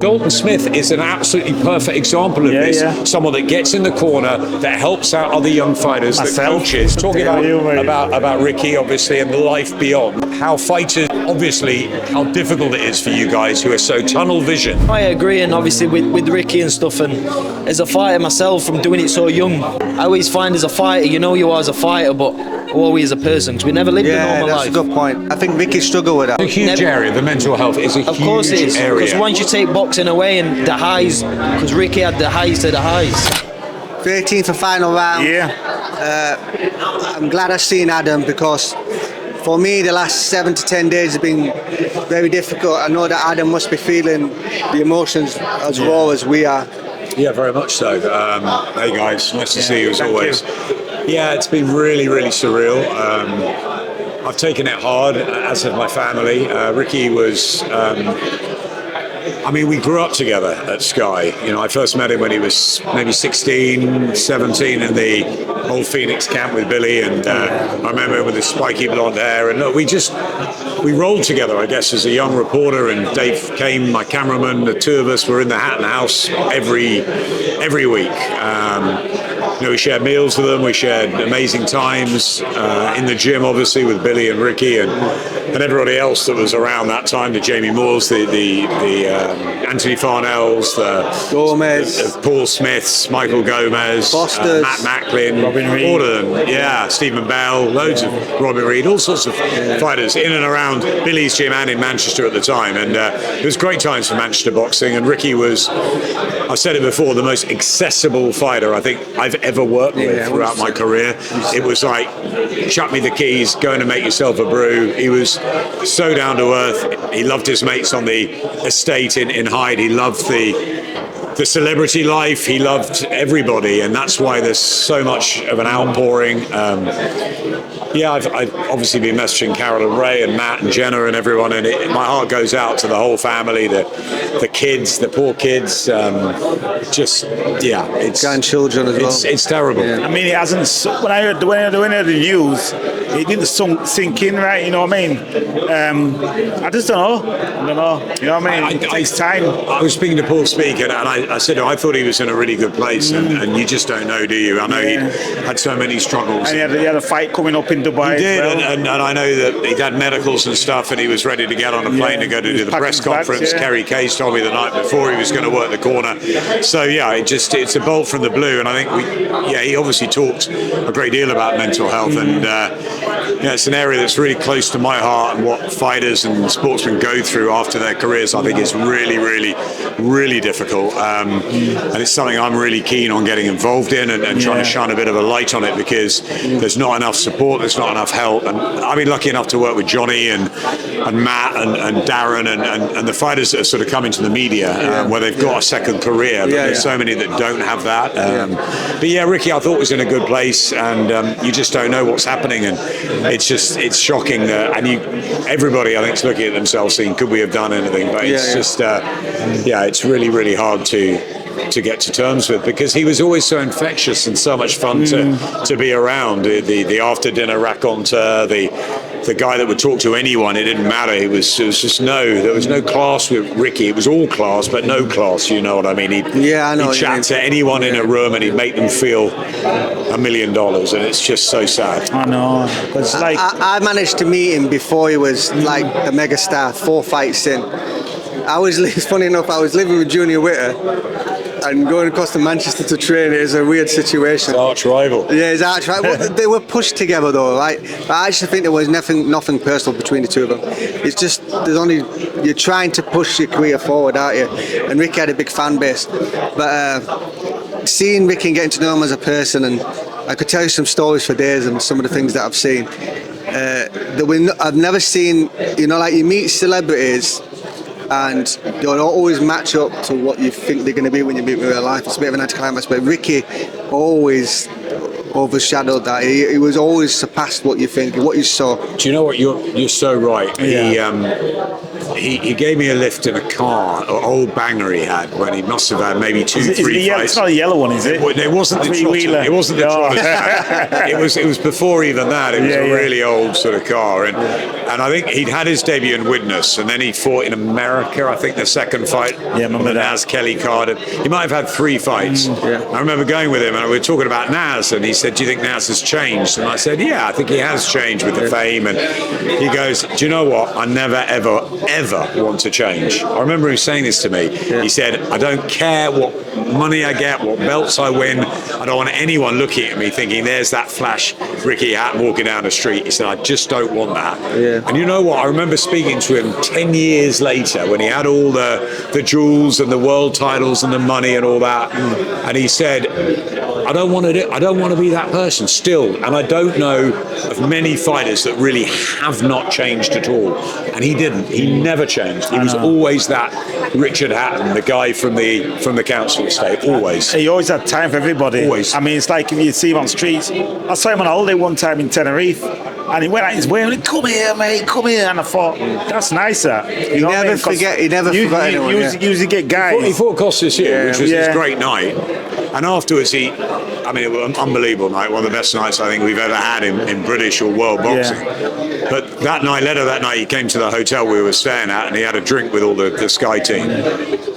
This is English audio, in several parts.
Dalton Smith is an absolutely perfect example of this. Yeah. Someone that gets in the corner, that helps out other young fighters, that coaches. Talking about Ricky, obviously, and the life beyond. How fighters, obviously, how difficult it is for you guys who are so tunnel vision. I agree, and obviously with Ricky and stuff, and as a fighter myself, from doing it so young, I always find as a fighter, you know you are as a fighter, but always as a person, because we never lived a normal life. Yeah, that's a good point. I think Ricky struggled with that. It's a huge area. The mental health is a huge area. Of course it is, because once you take boxing away and the highs, because Ricky had the highs to the highs. 13th for final round. Yeah. I'm glad I've seen Adam, because for me the last 7 to 10 days have been very difficult. I know that Adam must be feeling the emotions as raw as we are. Yeah, very much so. Hey guys, nice to see you as always. Yeah, it's been really, really surreal. I've taken it hard, as have my family. Ricky was... we grew up together at Sky. You know, I first met him when he was maybe 16, 17 in the old Phoenix camp with Billy, and I remember him with his spiky blonde hair. And look, we rolled together, I guess, as a young reporter. And Dave came, my cameraman. The two of us were in the Hatton house every week. We shared meals with them. We shared amazing times in the gym, obviously, with Billy and Ricky and everybody else that was around that time. The Jamie Moores, the Anthony Farnells, the Gomez, Paul Smiths, Michael Gomez, Matt Macklin, Robin Reed. all of them. Yeah, Stephen Bell, loads of Robin Reed, all sorts of fighters in and around Billy's gym and in Manchester at the time. And it was great times for Manchester boxing. And Ricky was, I've said it before, the most accessible fighter I think I've ever worked with throughout my career. It was like, chuck me the keys, go in and make yourself a brew. He was so down to earth. He loved his mates on the estate in Hyde. He loved the celebrity life. He loved everybody, and that's why there's so much of an outpouring. I've obviously been messaging Carol and Ray and Matt and Jenna and everyone, and my heart goes out to the whole family, the kids, the poor kids. It's grandchildren as well. It's terrible. I mean, it hasn't. When I heard the news, it didn't sink in, right? You know what I mean? I just don't know. You know what I mean? It takes time. I was speaking to Paul Speak, and I said, I thought he was in a really good place, and you just don't know, do you? I know he had so many struggles. And he had a fight coming up in Dubai. He did, well. and I know that he'd had medicals and stuff, and he was ready to get on a plane to go to do the press conference. Kerry Case told me the night before he was going to work the corner. So it's a bolt from the blue, and I think he obviously talked a great deal about mental health, and it's an area that's really close to my heart, and what fighters and sportsmen go through after their careers, I think is really, really, really difficult, and it's something I'm really keen on getting involved in and trying to shine a bit of a light on it, because there's not enough support, there's not enough help. And I've been lucky enough to work with Johnny and Matt and Darren and the fighters that have sort of come into the media where they've got a second career, but there's so many that don't have that. Ricky I thought was in a good place, and you just don't know what's happening, and it's shocking that, and everybody I think is looking at themselves saying, could we have done anything? But it's just it's really, really hard to get to terms with, because he was always so infectious and so much fun to be around. The after dinner raconteur, the guy that would talk to anyone, it didn't matter. There was no class with Ricky. It was all class, but no class, you know what I mean? He'd chat to anyone in a room and he'd make them feel $1 million, and it's just so sad. I know. It's like I managed to meet him before he was like a megastar, 4 fights in. Funny enough, I was living with Junior Witter, and going across to Manchester to train is a weird situation. His arch rival. Yeah, his arch rival. Well, they were pushed together though, right? But I actually think there was nothing personal between the two of them. It's just you're trying to push your career forward, aren't you? And Ricky had a big fan base, but seeing Ricky and getting to know him as a person, and I could tell you some stories for days and some of the things that I've seen. I've never seen, like you meet celebrities, and they don't always match up to what you think they're going to be when you meet them in real life. It's a bit of an anticlimax, but Ricky always overshadowed that. He was always surpassed what you think, what you saw. Do you know what? You're so right. he gave me a lift in a car, an old banger he had when he must have had maybe three fights. It's not a yellow one, is it? It wasn't the Trotter. It wasn't the Trotter. It was before even that. It was a really old sort of car, and I think he'd had his debut in Widnes, and then he fought in America. I think the second fight. Yeah, remember that. Naz Kelly card. He might have had 3 fights. I remember going with him, and we were talking about Naz, and he said, "Do you think Naz has changed?" And I said, "Yeah, I think he has changed with the fame." And he goes, "Do you know what? I never, ever, ever want to change." I remember him saying this to me. He said, "I don't care what money I get, what belts I win. I don't want anyone looking at me thinking there's that flash Ricky Hatton walking down the street." He said, "I just don't want that." And you know what? I remember speaking to him 10 years later when he had all the jewels and the world titles and the money and all that, and he said, I don't want to be that person still, and I don't know of many fighters that really have not changed at all. And he didn't. He never changed. He was always that Richard Hatton, the guy from the council estate. Always. He always had time for everybody. Always. I mean, it's like if you see him on streets. I saw him on holiday one time in Tenerife, and he went out his way and he, "Come here, mate, come here." And I thought, that's nicer. He never forgot anyone. Usually get guys. He fought Costas here, which was his great night. And afterwards, it was an unbelievable night, one of the best nights I think we've ever had in British or world boxing. But that night, later that night, he came to the hotel we were staying at, and he had a drink with all the Sky team.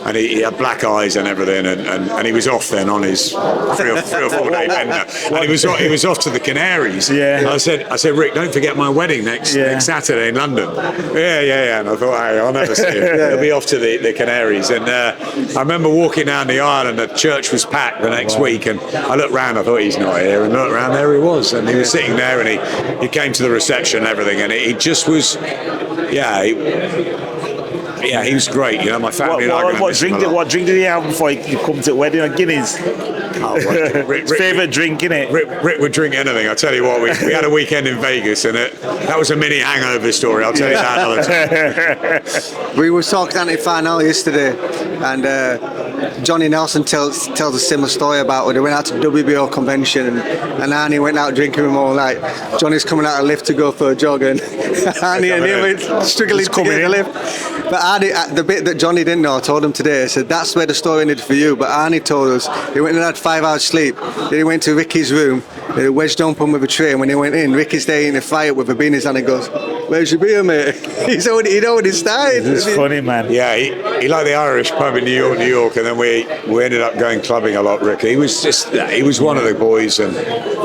And he had black eyes and everything, and he was off then on his 3 or 4 day bender. And he was off to the Canaries. And I said, "Rick, don't forget my wedding next Saturday in London." Yeah. And I thought, hey, I'll never see him. He'll be off to the Canaries. And I remember walking down the aisle, and the church was packed the next week, and I looked round, I thought, he's not here, and looked round, there he was, and he was sitting there, and he came to the reception and everything, and he just was, he was great. You know, my family and I. What drink did he have before you come to the wedding on Guinness? Rick, favourite drink, innit? Rick would drink anything. I tell you what, we had a weekend in Vegas, and that was a mini hangover story. I'll tell you that another time. We were talking anti-final yesterday, and Johnny Nelson tells a similar story about when they went out to WBO convention, and Arnie went out drinking with him all night. Johnny's coming out of the lift to go for a jog, and Arnie and him were struggling to get in the lift. But Arnie, the bit that Johnny didn't know, I told him today, I said, that's where the story ended for you. But Arnie told us he went and had 5 hours sleep. Then he went to Ricky's room, they wedged open with a tray, and when he went in, Ricky's there in a fire with a beer in his hand, and goes, "Where's your beer, mate?" He'd already started. It's funny, man. Yeah, he liked the Irish pub in New York, and then we ended up going clubbing a lot, Ricky. He was one of the boys, and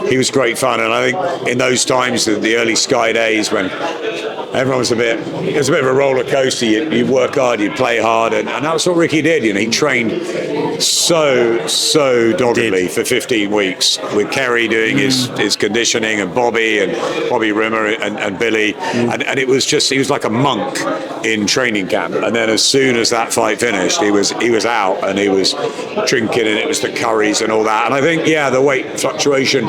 he was great fun. And I think in those times, the early Sky days, when everyone was it was a bit of a roller coaster. You work hard, you play hard, and that's what Ricky did. You know, he trained so doggedly for 15 weeks with Kerry doing his conditioning, and Bobby Rimmer and Billy, and it was just, he was like a monk in training camp. And then as soon as that fight finished, he was out, and he was drinking, and it was the curries and all that. And I think the weight fluctuation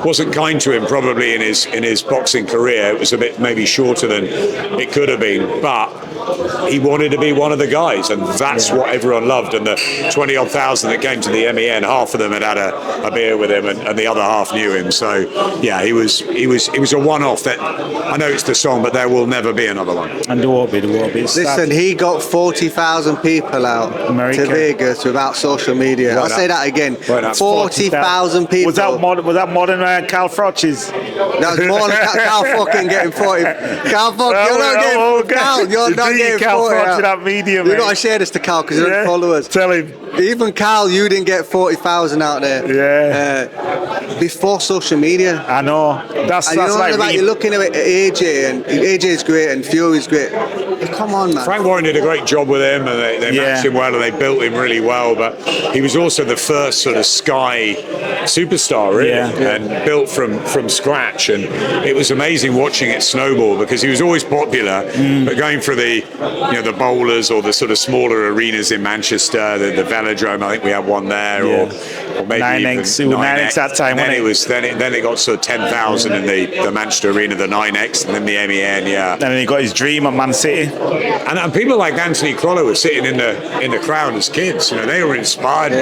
wasn't kind to him probably in his boxing career. It was a bit maybe shorter than it could have been, but he wanted to be one of the guys, and that's what everyone loved. And the 20,000 that came to the MEN, half of them had a beer with him, and the other half knew him. So he was a one-off. That I know it's the song, but there will never be another one. And there won't be. Listen, he got 40,000 people out to Vegas without social media. I'll say that again. 40,000 people. Was that more than Carl Froch's? That was more than Carl fucking getting 40. Carl, you're not getting Carl. You're not getting 40. That media, You've got to share this to Carl because he doesn't follow us. Tell him. Even Carl, you didn't get 40,000 out there. Before social media. I know. That's like you're looking at AJ, and AJ's great, and Fury's great. Come on, man. Frank Warren did a great job with him, and they matched him well, and they built him really well. But he was also the first sort of Sky superstar, really, and built from scratch. And it was amazing watching it snowball, because he was always popular, but going for the bowlers or the sort of smaller arenas in Manchester, the Velodrome, I think we had one there, or maybe 9X that time. Then it got sort of 10,000 in the Manchester Arena, the 9X, and then the MEN. And then he got his dream at Man City. And people like Anthony Crollo were sitting in the crowd as kids. You know, they were inspired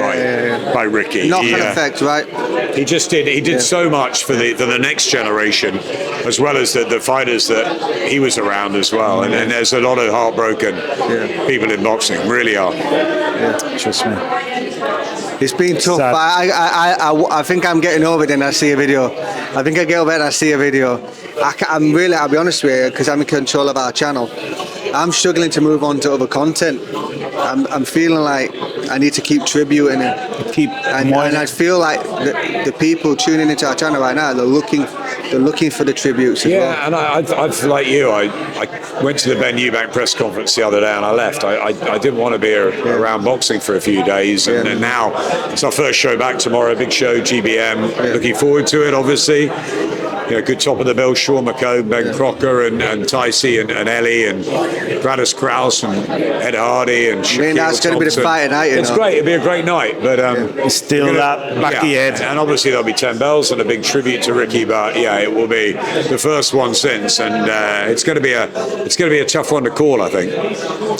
by Ricky. Knock-on effect, right? He just did. He did so much for the next generation, as well as the fighters that he was around as well. And there's a lot of heartbroken people in boxing. Really are. Yeah, trust me. It's been tough. I think I'm getting over it and I see a video. I think I get over it and I see a video. I'll be honest with you, because I'm in control of our channel. I'm struggling to move on to other content. I'm feeling like I need to keep tributing it. And I feel like the people tuning into our channel right now, they're looking for the tributes as well. And I've like you, I went to the Ben Eubank press conference the other day and I left. I didn't want to be around boxing for a few days, and now it's our first show back tomorrow, big show, GBM. Looking forward to it, obviously. You know, good top of the bill, Sean McComb, Ben Crocker, and Ticey and Ellie and Gladys Krause and Ed Hardy and Shaquille. I mean, that's going to be the fight night. It's great. It'll be a great night, but it's still that back of the head. And obviously there'll be 10 bells and a big tribute to Ricky. But yeah, it will be the first one since, and it's going to be a tough one to call, I think.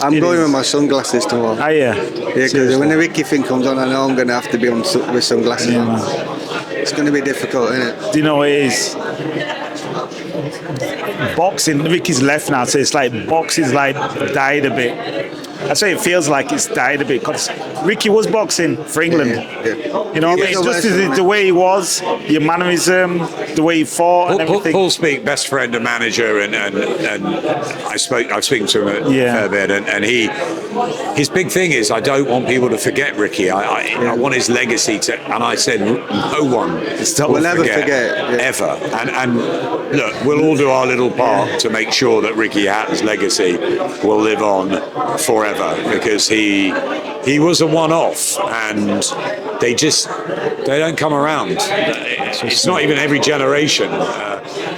I'm going with my sunglasses tomorrow. Oh yeah. Because when the Ricky thing comes on, I know I'm going to have to be on with sunglasses on. It's going to be difficult, isn't it? Do you know what it is? Boxing, Ricky's left now, so it's like boxing's like died a bit. That's why it feels like it's died a bit, because Ricky was boxing for England. You know what I mean? It's just the way he was, your mannerism, the way he fought, and everything. Paul Speak, best friend and manager, and I've spoken to him a fair bit, and his big thing is, I don't want people to forget Ricky. I want his legacy to, and I said no one will never forget ever. And look, we'll all do our little part to make sure that Ricky Hatton's legacy will live on forever, because he was a one-off, and they don't come around. It's not even every generation.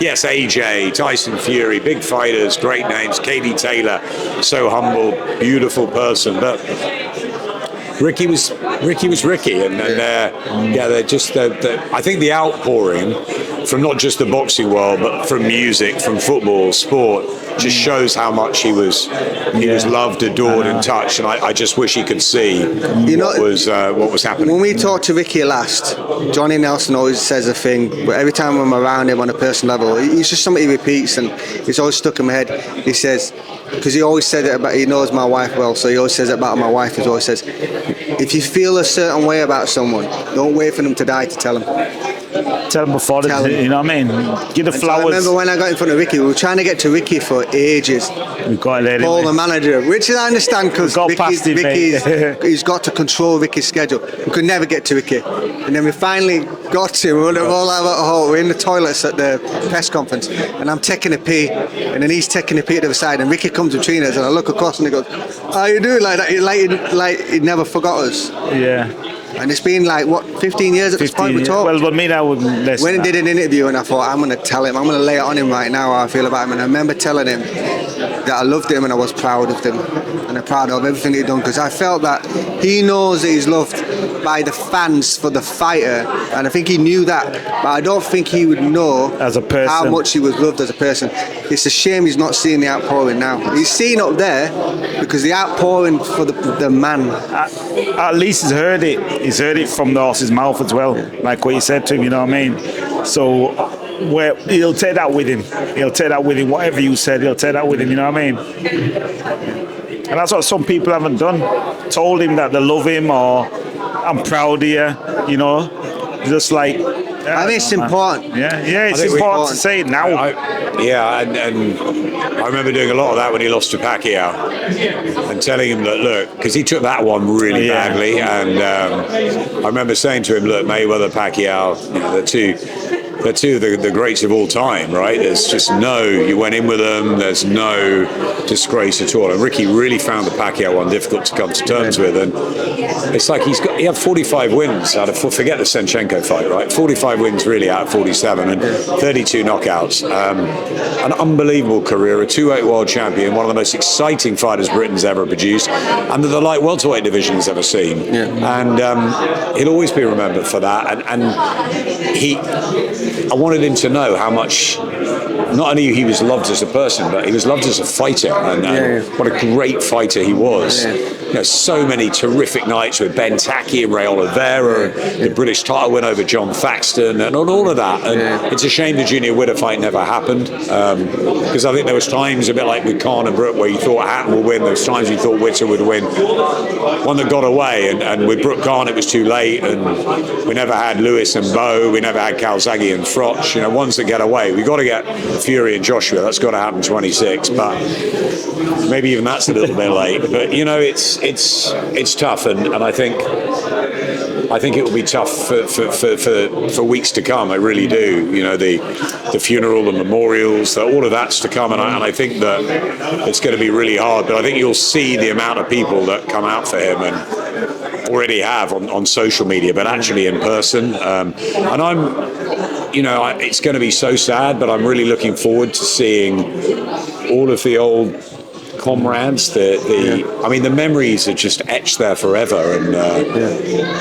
Yes, AJ, Tyson Fury, big fighters, great names. Katie Taylor, so humble, beautiful person, but Ricky was Ricky, and they're just. I think the outpouring from not just the boxing world, but from music, from football, sport, just shows how much he was loved, adored, and touched. And I just wish he could see what was happening. When we talked to Ricky last, Johnny Nelson always says a thing, but every time I'm around him on a personal level, it's just something he repeats, and it's always stuck in my head. He says, because he always said it about, he knows my wife well, so he always says it about my wife. He always says, if you feel a certain way about someone, don't wait for them to die to tell them. Tell them before you know what I mean? Give the flowers. I remember when I got in front of Ricky, we were trying to get to Ricky for ages. We've got to let him. Paul, the manager, which I understand, because he's got to control Ricky's schedule. We could never get to Ricky. And then we finally got to him. We're in the toilets at the press conference, and I'm taking a pee, and then he's taking a pee to the other side, and Ricky comes between us, and I look across and he goes, how you doing like that? Like he never forgot us. Yeah. And it's been like, 15 years at this point we talked? Well, me, I wouldn't listen. When I did an interview, and I thought, I'm going to tell him, I'm going to lay it on him right now how I feel about him. And I remember telling him that I loved him and I was proud of him. And I'm proud of everything he'd done, because I felt that he knows that he's loved by the fans for the fighter. And I think he knew that. But I don't think he would know as a person how much he was loved as a person. It's a shame he's not seeing the outpouring now. He's seen up there, because the outpouring for the man. At least he's heard it. He's heard it from the horse's mouth as well, like what you said to him, you know what I mean? So he'll take that with him. He'll take that with him. Whatever you said, he'll take that with him, you know what I mean? And that's what some people haven't done. Told him that they love him, or I'm proud of you, you know? Just like... I think it's important. Yeah, it's important to say it now. And I remember doing a lot of that when he lost to Pacquiao, and telling him that, look, because he took that one really badly, and I remember saying to him, look, Mayweather, Pacquiao, they're two of the greats of all time, right? There's just you went in with them, there's no disgrace at all. And Ricky really found the Pacquiao one difficult to come to terms with, and it's like he had 45 wins out of, forget the Senchenko fight, right? 45 wins really out of 47, and 32 knockouts. An unbelievable career, a 2-8 world champion, one of the most exciting fighters Britain's ever produced, and that the light welterweight division has ever seen. And he'll always be remembered for that. And I wanted him to know how much not only he was loved as a person, but he was loved as a fighter, and what a great fighter he was. You know, so many terrific nights with Ben Taki and Ray Oliveira, the British title win over John Thaxton, and all of that. And it's a shame the Junior Witter fight never happened, because I think there was times, a bit like with Khan and Brooke, where you thought Hatton would win. There was times you thought Witter would win. One that got away, and with Brooke Khan it was too late, and we never had Lewis and Bowe, we never had Calzaghe and Froch. You know, ones that get away. We got to get Fury and Joshua. That's got to happen 26, but maybe even that's a little bit late. But you know, it's tough, and I think it will be tough for weeks to come. I really do. You know, the funeral, the memorials, all of that's to come, and I think that it's going to be really hard. But I think you'll see the amount of people that come out for him, and already have on social media, but actually in person. And I'm, you know, it's going to be so sad, but I'm really looking forward to seeing all of the old comrades. I mean, the memories are just etched there forever, and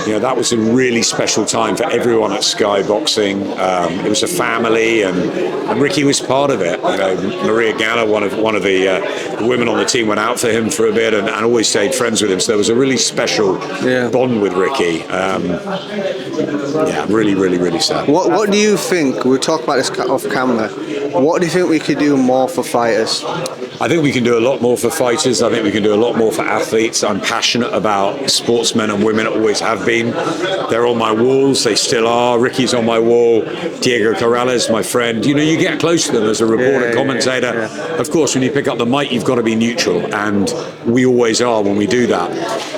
you know, that was a really special time for everyone at Sky Boxing. It was a family, and Ricky was part of it. You know, Maria Ganna, one of the women on the team, went out for him for a bit, and always stayed friends with him. So there was a really special bond with Ricky. Really, really, really sad. What do you think? We'll talk about this off camera. What do you think we could do more for fighters? I think we can do a lot more for fighters. I think we can do a lot more for athletes. I'm passionate about sportsmen and women, always have been. They're on my walls, they still are. Ricky's on my wall. Diego Corrales, my friend. You know, you get close to them as a reporter, commentator. Of course, when you pick up the mic, you've got to be neutral, and we always are when we do that.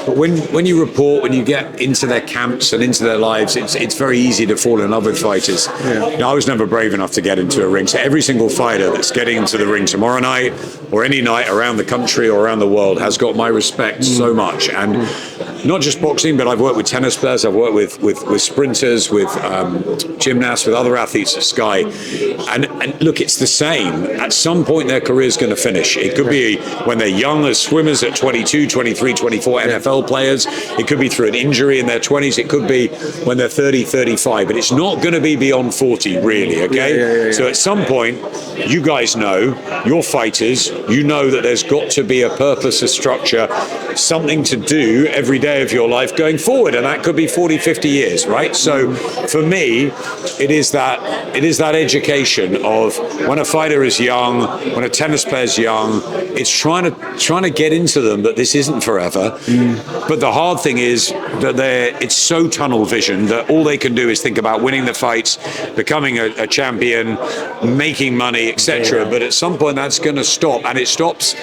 But when you report, when you get into their camps and into their lives, it's very easy to fall in love with fighters. You know, I was never brave enough to get into a ring. So every single fighter that's getting into the ring tomorrow night, or any night around the country or around the world, has got my respect so much. And not just boxing, but I've worked with tennis players, I've worked with sprinters, with gymnasts, with other athletes at Sky. And look, it's the same. At some point their career is going to finish. It could be when they're young as swimmers at 22, 23, 24, NFL players. It could be through an injury in their 20s. It could be when they're 30, 35. But it's not going to be beyond 40, really, okay? So at some point, you guys know, you're fighters, you know that there's got to be a purpose, a structure, something to do every day of your life going forward, and that could be 40, 50 years, right? So for me, it is that education of when a fighter is young, when a tennis player's young, it's trying to get into them that this isn't forever. But the hard thing is that it's so tunnel vision that all they can do is think about winning the fights, becoming a champion, making money, etc. But at some point that's going to stop, and it stops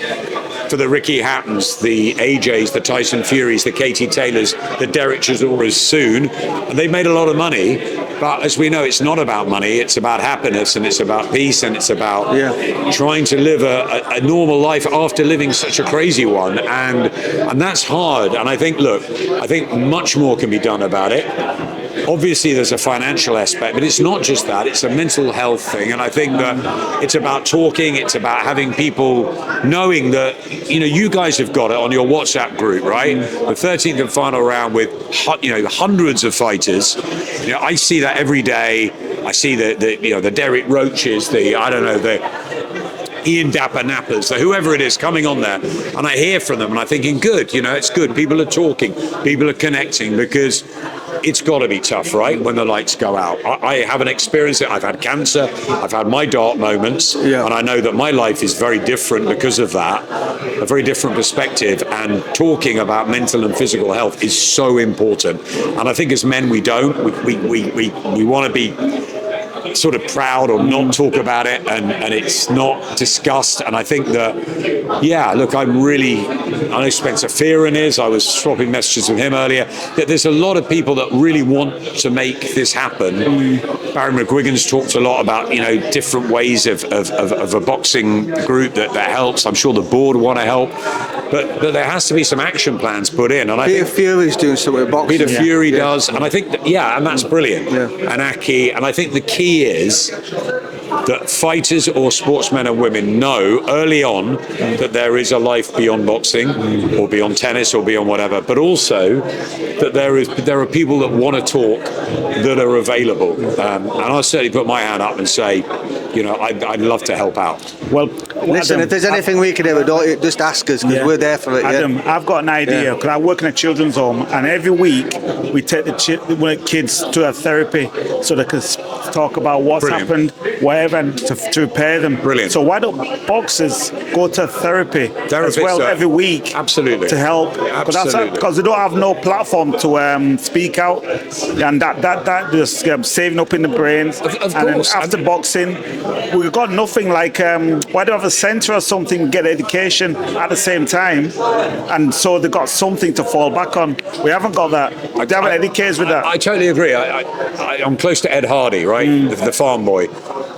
for the Ricky Hattons, the AJs, the Tyson Furies, the Katie Taylors, the Derek Chisoras soon. And they've made a lot of money, but as we know, it's not about money, it's about happiness, and it's about peace, and it's about trying to live a normal life after living such a crazy one. And that's hard. And I think much more can be done about it. Obviously there's a financial aspect, but it's not just that, it's a mental health thing. And I think that it's about talking, it's about having people knowing that, you know, you guys have got it on your WhatsApp group, right? The 13th and final round with, you know, hundreds of fighters. You know, I see that every day. I see the Derek Roaches, the Ian Dapper Nappers, so whoever it is coming on there, and I hear from them and I'm thinking, good, you know, it's good. People are talking, people are connecting, because it's got to be tough, right, when the lights go out. I haven't experienced it. I've had cancer, I've had my dark moments, and I know that my life is very different because of that, a very different perspective, and talking about mental and physical health is so important. And I think as men, we don't. We want to be sort of proud or not talk about it, and it's not discussed. And I think that, I know Spencer Fearon is, I was swapping messages with him earlier, that there's a lot of people that really want to make this happen. Barry McGuigan's talked a lot about, you know, different ways of a boxing group that helps. I'm sure the board want to help, but there has to be some action plans put in. And Peter Fury's doing something with boxing. Peter Fury does, and I think that, and that's brilliant. And Aki, and I think the key is that fighters or sportsmen and women know early on that there is a life beyond boxing or beyond tennis or beyond whatever, but also that there are people that want to talk that are available. And I'll certainly put my hand up and say, I'd love to help out. Well, listen, Adam, if there's anything we can do, just ask us, because we're there for it. Adam, I've got an idea, because I work in a children's home, and every week we take the kids to a therapy so they can talk about what's happened, whatever, and to prepare them. Brilliant. So why don't boxers go to therapy as well every week? Absolutely. To help, because they don't have no platform to speak out, and that just saving up in the brains. Of and course. Then after boxing, we've got nothing like why do we have a centre or something, get education at the same time, and so they've got something to fall back on. We haven't got that. They haven't educated with that. I totally agree. I'm close to Ed Hardy, right? The farm boy.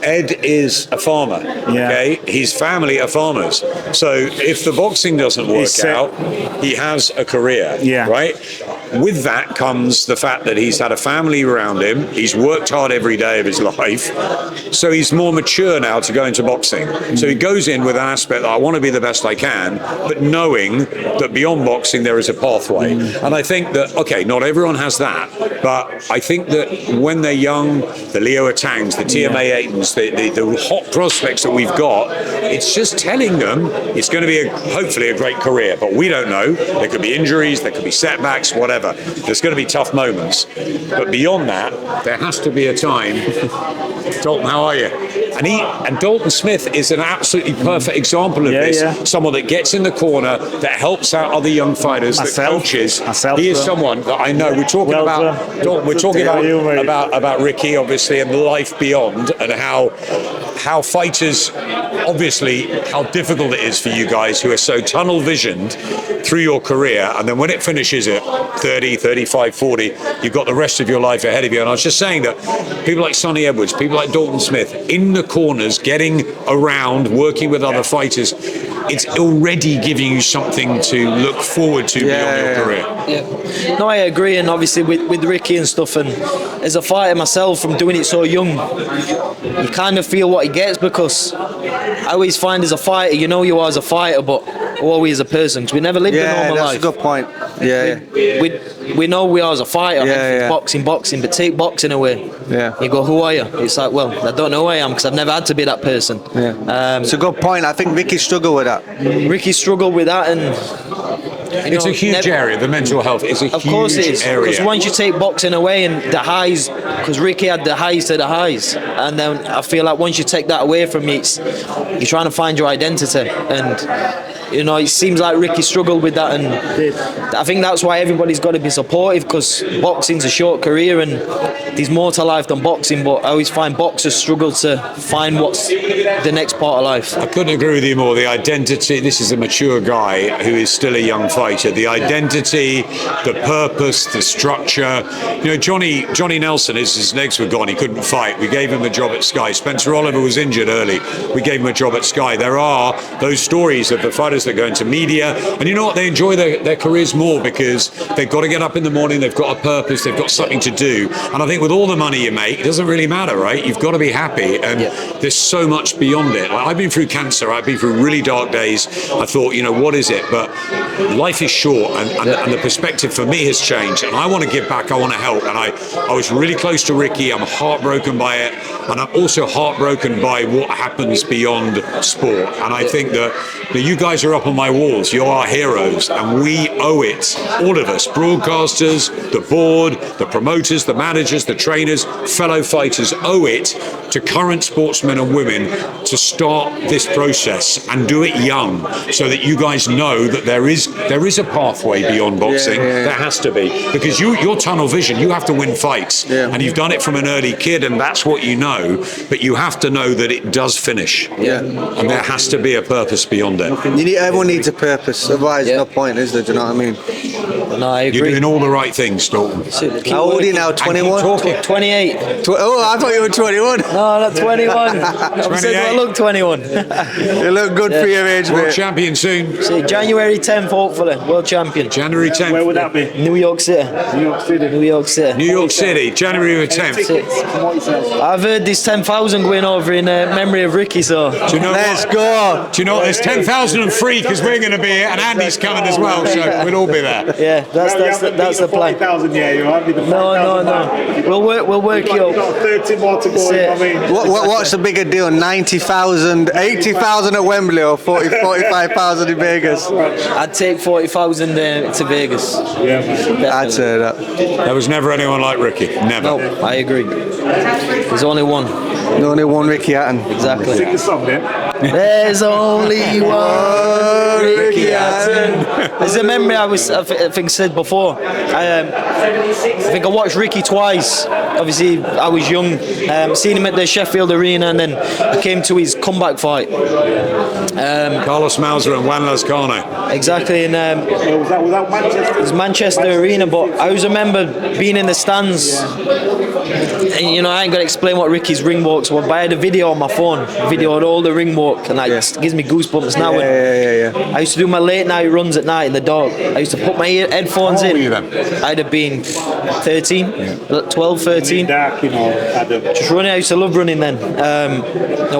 Ed is a farmer, okay? His family are farmers. So if the boxing doesn't work out, he has a career, right? With that comes the fact that he's had a family around him. He's worked hard every day of his life. So he's more mature now to go into boxing. So he goes in with an aspect that I want to be the best I can, but knowing that beyond boxing there is a pathway. And I think that, okay, not everyone has that, but I think that when they're young, the Leo Atangs, the TMA Aitons, the hot prospects that we've got, it's just telling them it's going to be hopefully a great career, but we don't know. There could be injuries, there could be setbacks, whatever. There's going to be tough moments. But beyond that, there has to be a time. Dalton, how are you? And Dalton Smith is an absolutely perfect example of this. Someone that gets in the corner, that helps out other young fighters, that coaches. He is someone that I know. We're talking about Dalton. We're talking about Ricky, obviously, and the life beyond, and how fighters, obviously, how difficult it is for you guys who are so tunnel visioned through your career, and then when it finishes at 30, 35, 40, you've got the rest of your life ahead of you. And I was just saying that people like Sonny Edwards, people like Dalton Smith, in the corners, getting around, working with other fighters, it's already giving you something to look forward to beyond your career. Yeah. No, I agree, and obviously with Ricky and stuff, and as a fighter myself, from doing it so young, you kind of feel what he gets, because I always find as a fighter, you are as a fighter, but always as a person, because we never lived a normal life. Yeah, that's a good point. We know we are as a fighter, boxing, but take boxing away. You go, who are you? It's like, well, I don't know who I am, because I've never had to be that person. It's a good point. I think Ricky struggled with that. Ricky struggled with that, and it's a huge area. The mental health is a huge area. Of course it is. Because once you take boxing away and the highs, because Ricky had the highs to the highs, and then I feel like once you take that away from you, you're trying to find your identity, and it seems like Ricky struggled with that, and I think that's why everybody's got to be supportive, because boxing's a short career and there's more to life than boxing, but I always find boxers struggle to find what's the next part of life. I couldn't agree with you more. The identity, this is a mature guy who is still a young fighter. The identity, the purpose, the structure. Johnny Nelson, his legs were gone, he couldn't fight. We gave him a job at Sky. Spencer Oliver was injured early. We gave him a job at Sky. There are those stories of the fighters that go into media, and you know what, they enjoy their careers more because they've got to get up in the morning, they've got a purpose, they've got something to do. And I think with all the money you make, it doesn't really matter, right? You've got to be happy, and there's so much beyond it. Like, I've been through cancer, I've been through really dark days. I thought, what is it? But life is short, and the perspective for me has changed, and I want to give back, I want to help. And I was really close to Ricky. I'm heartbroken by it, and I'm also heartbroken by what happens beyond sport. And I think that you guys are up on my walls. You're our heroes, and we owe it, all of us, broadcasters, the board, the promoters, the managers, the trainers, fellow fighters, owe it to current sportsmen and women to start this process and do it young, so that you guys know that there is a pathway beyond boxing. There has to be, because you're tunnel vision. You have to win fights, and you've done it from an early kid, and that's what you know. But you have to know that it does finish, and there has to be a purpose beyond it. Everyone needs a purpose, otherwise no point, is there? Do you know what I mean? No, I agree. You're doing all the right things, Staunton. How old are you now? 21? 28. Oh, I thought you were 21. No, not 21. I'm saying I look 21. You look good for your age, World mate. champion soon. See, January 10th, hopefully, world champion. January 10th. Where would that be? New York City. New York City. New York City. New York City, January the 10th. I've heard there's 10,000 going over in memory of Ricky, so. Do you know Let's what? go. Do you know what? There's 10,003 because we're going to be here and Andy's coming as well, so we'll all be there. Yeah, that's the plan. 40,000, yeah, you have the No. We'll work you You've got up. 30 more to go. That's I mean, What's the bigger deal? 90,000, 80,000 at Wembley or 45,000 in Vegas? I'd take 40,000 to Vegas. yeah, man. I'd say that. There was never anyone like Ricky. Never. No, I agree. There's only one. Only one Ricky Hatton. Sing Exactly. the song then. There's only one Ricky Hatton. There's a memory I think said before. I think I watched Ricky twice. Obviously, I was young. Seen him at the Sheffield Arena, and then I came to his comeback fight. Carlos Mauser and Juan Lazcano. Exactly, and Was that Manchester? it was Manchester Arena. But I always remember being in the stands. And, you know, I ain't gonna explain what Ricky's ring walks were, but I had a video on my phone, videoed all the ring walk, and it gives me goosebumps now. Yeah. I used to do my late night runs at night in the dark. I used to put my headphones How old in. were you then? I'd have been 13, 12, 13. Dark, you know, Adam. Just running. I used to love running then.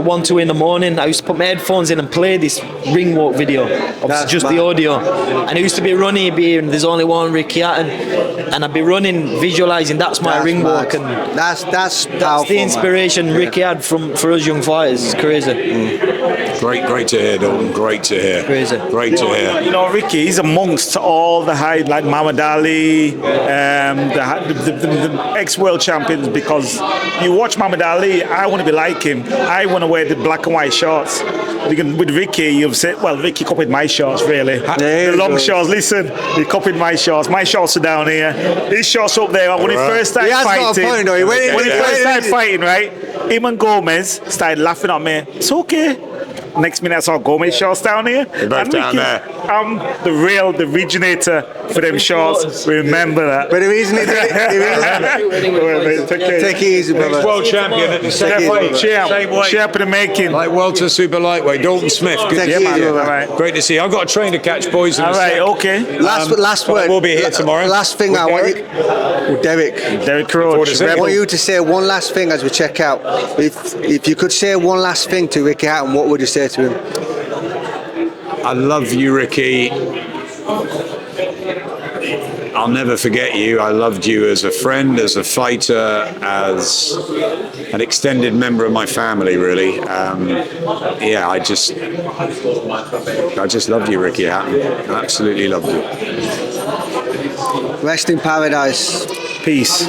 1, 2 in the morning. I used to put my headphones in and play this ring walk video. Obviously, That's just mad. the audio. And it used to be running. It'd be, there's only one Ricky Hatton, and I'd be running, visualising that's my ring walk, and that's that's powerful, the inspiration Ricky had for us young fighters. It's crazy. Great to hear, Dalton. Great to hear. Crazy. Great to hear. You know, Ricky, he's amongst all the high, like Muhammad Ali, the ex-world champions, because you watch Muhammad Ali, I want to be like him. I want to wear the black and white shorts. With Ricky, you've said, well, Ricky copied my shorts, really. There The you long go. shorts, listen, he copied my shorts. My shorts are down here. His shorts up there. When he first started He has got a fighting, point, though. He went in when he there. first started fighting, right, him and Gomez started laughing at me. It's okay. Next minute I saw Gomez shorts down here. They're both And down Ricky, there. I'm the originator for them shorts. Remember that. But the reason it take it easy, brother. World champion at the same Take it weight. easy, Champ, Same weight. champ in the making. Like welter super lightweight, Dalton Smith. Good Take to it see easy, you. brother. All right. Great to see you. I've got a train to catch, boys. in a All right, sec. okay. Last but word. we'll be here tomorrow. Last thing With I want Derek. you, Derek. Derek Forward Roach. to see I you. want you to say one last thing as we check out. If you could say one last thing to Ricky Hatton, what would you say to him? I love you, Ricky. I'll never forget you. I loved you as a friend, as a fighter, as an extended member of my family, really. I just loved you, Ricky Hatton. Absolutely loved you. Rest in paradise. Peace.